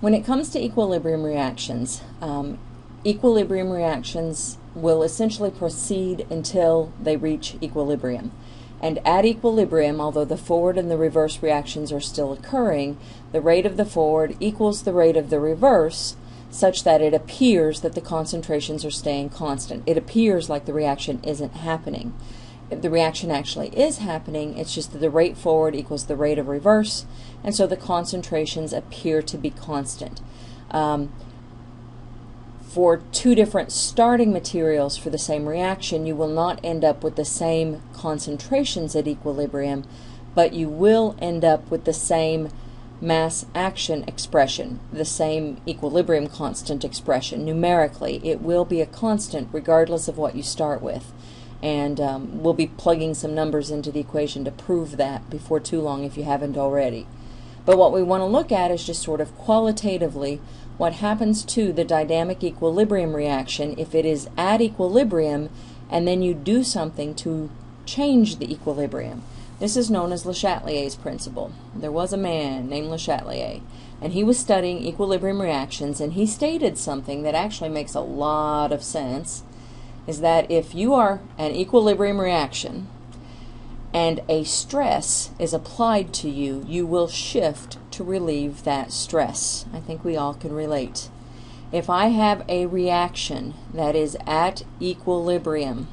When it comes to equilibrium reactions will essentially proceed until they reach equilibrium. And at equilibrium, although the forward and the reverse reactions are still occurring, the rate of the forward equals the rate of the reverse, such that it appears that the concentrations are staying constant. It appears like the reaction isn't happening. If the reaction actually is happening, it's just that the rate forward equals the rate of reverse, and so the concentrations appear to be constant. For two different starting materials for the same reaction, you will not end up with the same concentrations at equilibrium, but you will end up with the same mass action expression, the same equilibrium constant expression. Numerically, it will be a constant regardless of what you start with. And we'll be plugging some numbers into the equation to prove that before too long if you haven't already. But what we want to look at is just sort of qualitatively what happens to the dynamic equilibrium reaction if it is at equilibrium and then you do something to change the equilibrium. This is known as LeChatelier's principle. There was a man named LeChatelier, and he was studying equilibrium reactions, and he stated something that actually makes a lot of sense, is that if you are an equilibrium reaction and a stress is applied to you, you will shift to relieve that stress. I think we all can relate. If I have a reaction that is at equilibrium,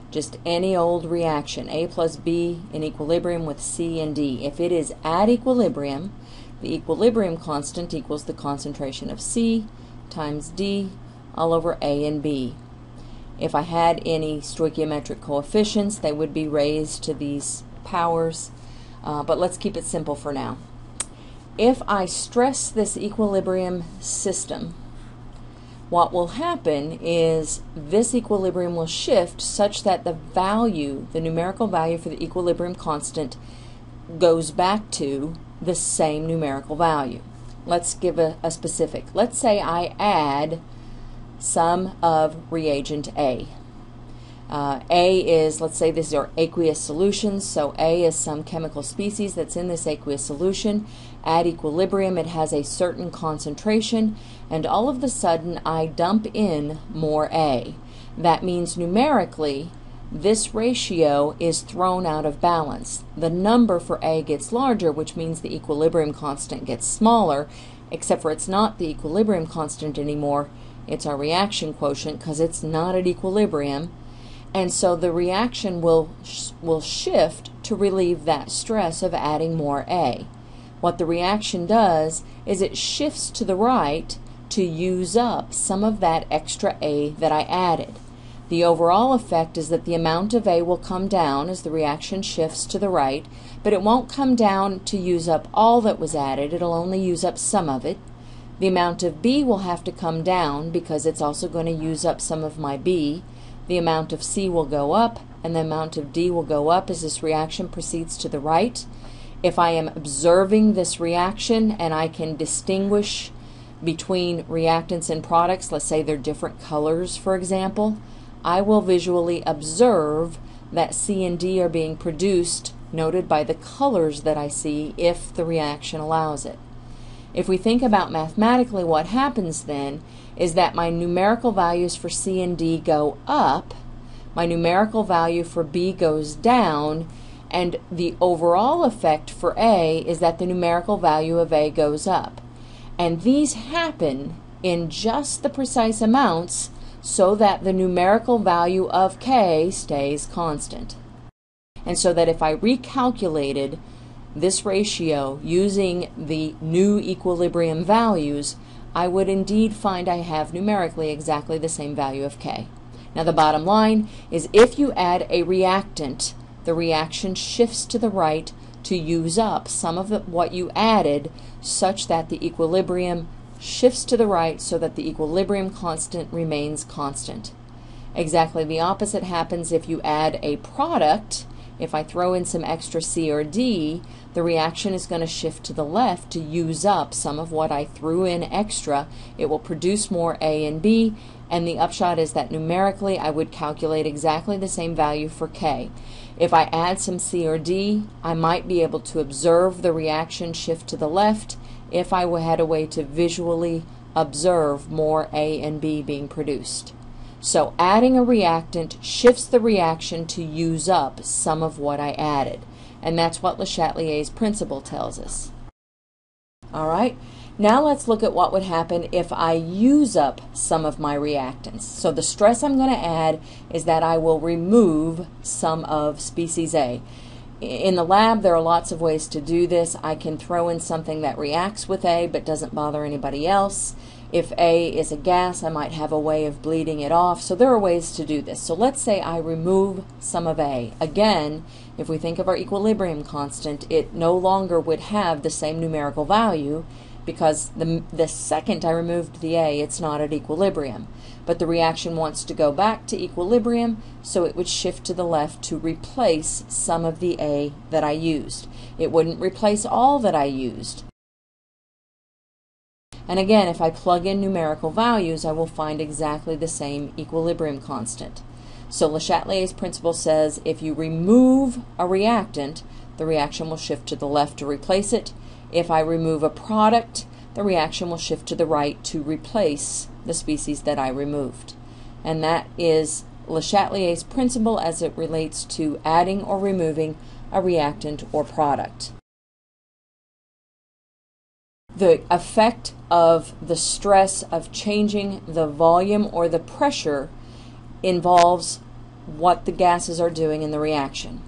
just any old reaction, A plus B in equilibrium with C and D, if it is at equilibrium, the equilibrium constant equals the concentration of C times D all over A and B. If I had any stoichiometric coefficients, they would be raised to these powers, but let's keep it simple for now. If I stress this equilibrium system, what will happen is this equilibrium will shift such that the value, the numerical value for the equilibrium constant, goes back to the same numerical value. Let's give a specific. Let's say I add some of reagent A. A is, let's say these are aqueous solutions, so A is some chemical species that's in this aqueous solution. At equilibrium it has a certain concentration, and all of a sudden I dump in more A. That means numerically this ratio is thrown out of balance. The number for A gets larger, which means the equilibrium constant gets smaller, except for it's not the equilibrium constant anymore. It's our reaction quotient because it's not at equilibrium, and so the reaction will shift to relieve that stress of adding more A. What the reaction does is it shifts to the right to use up some of that extra A that I added. The overall effect is that the amount of A will come down as the reaction shifts to the right, but it won't come down to use up all that was added. It'll only use up some of it. The amount of B will have to come down because it's also going to use up some of my B. The amount of C will go up, and the amount of D will go up as this reaction proceeds to the right. If I am observing this reaction and I can distinguish between reactants and products, let's say they're different colors, for example, I will visually observe that C and D are being produced, noted by the colors that I see, if the reaction allows it. If we think about mathematically, what happens then is that my numerical values for C and D go up, my numerical value for B goes down, and the overall effect for A is that the numerical value of A goes up. And these happen in just the precise amounts so that the numerical value of K stays constant. And so that if I recalculated this ratio using the new equilibrium values, I would indeed find I have numerically exactly the same value of K. Now the bottom line is if you add a reactant, the reaction shifts to the right to use up some of what you added such that the equilibrium shifts to the right so that the equilibrium constant remains constant. Exactly the opposite happens if you add a product. If I throw in some extra C or D, the reaction is going to shift to the left to use up some of what I threw in extra. It will produce more A and B, and the upshot is that numerically I would calculate exactly the same value for K. If I add some C or D, I might be able to observe the reaction shift to the left. if I had a way to visually observe more A and B being produced. So adding a reactant shifts the reaction to use up some of what I added. And that's what LeChatelier's principle tells us. All right, now let's look at what would happen if I use up some of my reactants. So the stress I'm going to add is that I will remove some of species A. In the lab, there are lots of ways to do this. I can throw in something that reacts with A but doesn't bother anybody else. If A is a gas, I might have a way of bleeding it off. So there are ways to do this. So let's say I remove some of A. Again, if we think of our equilibrium constant, it no longer would have the same numerical value because the second I removed the A, it's not at equilibrium. But the reaction wants to go back to equilibrium, so it would shift to the left to replace some of the A that I used. It wouldn't replace all that I used. And again, if I plug in numerical values, I will find exactly the same equilibrium constant. So LeChatelier's principle says if you remove a reactant, the reaction will shift to the left to replace it. If I remove a product, the reaction will shift to the right to replace the species that I removed. And that is LeChatelier's principle as it relates to adding or removing a reactant or product. The effect of the stress of changing the volume or the pressure involves what the gases are doing in the reaction.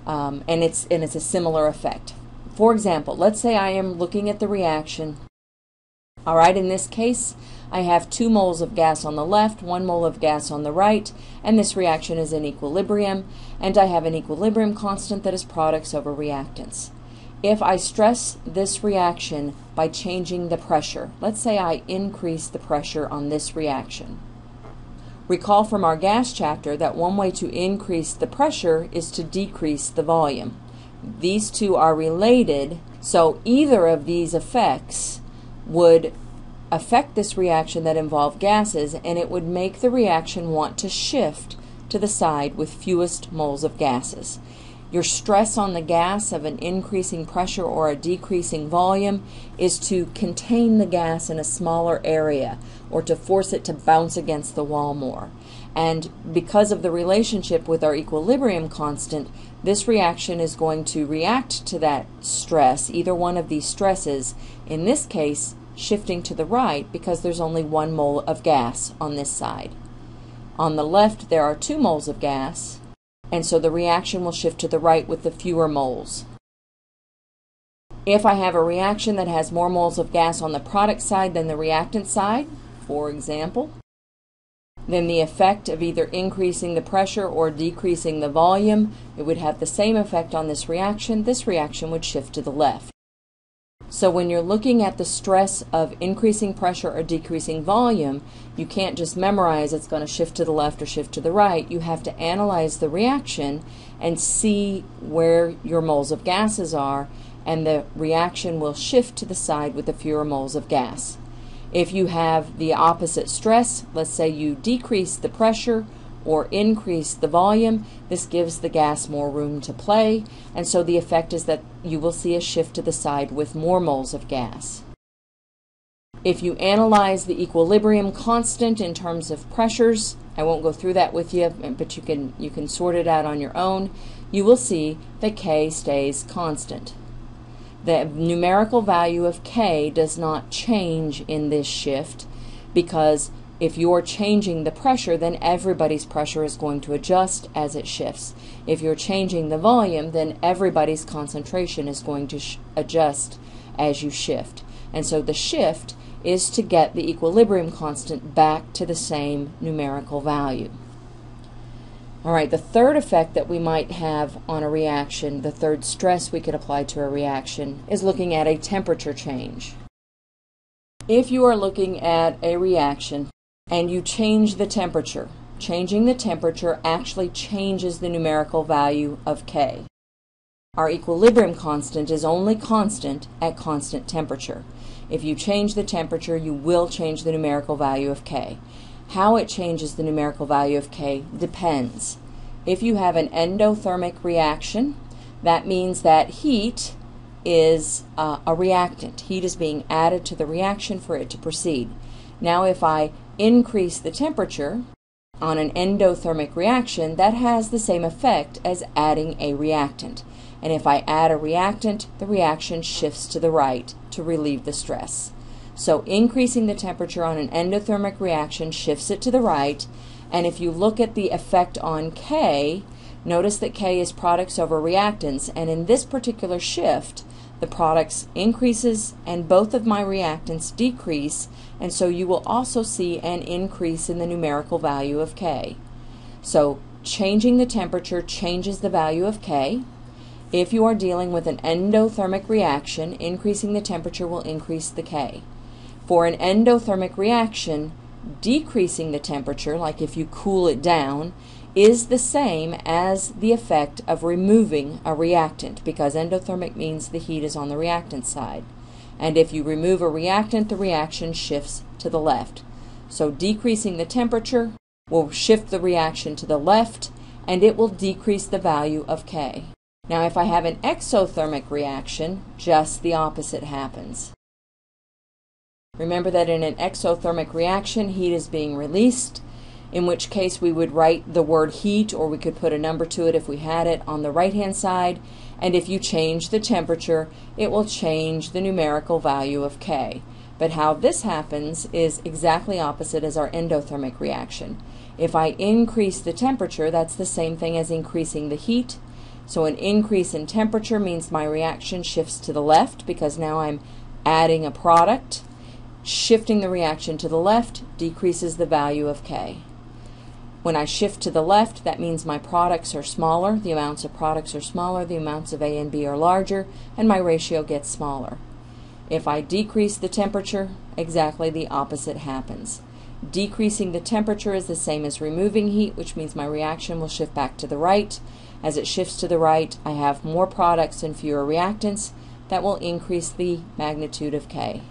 And it's a similar effect. For example, let's say I am looking at the reaction. All right, in this case, I have 2 moles of gas on the left, 1 mole of gas on the right, and this reaction is in equilibrium, and I have an equilibrium constant that is products over reactants. If I stress this reaction by changing the pressure, let's say I increase the pressure on this reaction. Recall from our gas chapter that one way to increase the pressure is to decrease the volume. These two are related, so either of these effects would affect this reaction that involved gases, and it would make the reaction want to shift to the side with fewest moles of gases. Your stress on the gas of an increasing pressure or a decreasing volume is to contain the gas in a smaller area or to force it to bounce against the wall more. And because of the relationship with our equilibrium constant, this reaction is going to react to that stress, either one of these stresses, in this case shifting to the right because there's only 1 mole of gas on this side. On the left there are 2 moles of gas, and so the reaction will shift to the right with the fewer moles. If I have a reaction that has more moles of gas on the product side than the reactant side, for example, then the effect of either increasing the pressure or decreasing the volume, it would have the same effect on this reaction. This reaction would shift to the left. So when you're looking at the stress of increasing pressure or decreasing volume, you can't just memorize it's going to shift to the left or shift to the right. You have to analyze the reaction and see where your moles of gases are, and the reaction will shift to the side with the fewer moles of gas. If you have the opposite stress, let's say you decrease the pressure or increase the volume, this gives the gas more room to play, and so the effect is that you will see a shift to the side with more moles of gas. If you analyze the equilibrium constant in terms of pressures, I won't go through that with you, but you can sort it out on your own, you will see that K stays constant. The numerical value of K does not change in this shift, because if you're changing the pressure, then everybody's pressure is going to adjust as it shifts. If you're changing the volume, then everybody's concentration is going to adjust as you shift. And so the shift is to get the equilibrium constant back to the same numerical value. All right, the third effect that we might have on a reaction, the third stress we could apply to a reaction, is looking at a temperature change. If you are looking at a reaction and you change the temperature, changing the temperature actually changes the numerical value of K. Our equilibrium constant is only constant at constant temperature. If you change the temperature, you will change the numerical value of K. How it changes the numerical value of K depends. If you have an endothermic reaction, that means that heat is a reactant. Heat is being added to the reaction for it to proceed. Now if I increase the temperature on an endothermic reaction, that has the same effect as adding a reactant. And if I add a reactant, the reaction shifts to the right to relieve the stress. So increasing the temperature on an endothermic reaction shifts it to the right, and if you look at the effect on K, notice that K is products over reactants, and in this particular shift, the products increases and both of my reactants decrease, and so you will also see an increase in the numerical value of K. So changing the temperature changes the value of K. If you are dealing with an endothermic reaction, increasing the temperature will increase the K. For an endothermic reaction, decreasing the temperature, like if you cool it down, is the same as the effect of removing a reactant, because endothermic means the heat is on the reactant side. And if you remove a reactant, the reaction shifts to the left. So decreasing the temperature will shift the reaction to the left, and it will decrease the value of K. Now if I have an exothermic reaction, just the opposite happens. Remember that in an exothermic reaction, heat is being released, in which case we would write the word heat, or we could put a number to it if we had it, on the right-hand side, and if you change the temperature, it will change the numerical value of K. But how this happens is exactly opposite as our endothermic reaction. If I increase the temperature, that's the same thing as increasing the heat. So an increase in temperature means my reaction shifts to the left, because now I'm adding a product. Shifting the reaction to the left decreases the value of K. When I shift to the left, that means my products are smaller, the amounts of products are smaller, the amounts of A and B are larger, and my ratio gets smaller. If I decrease the temperature, exactly the opposite happens. Decreasing the temperature is the same as removing heat, which means my reaction will shift back to the right. As it shifts to the right, I have more products and fewer reactants. That will increase the magnitude of K.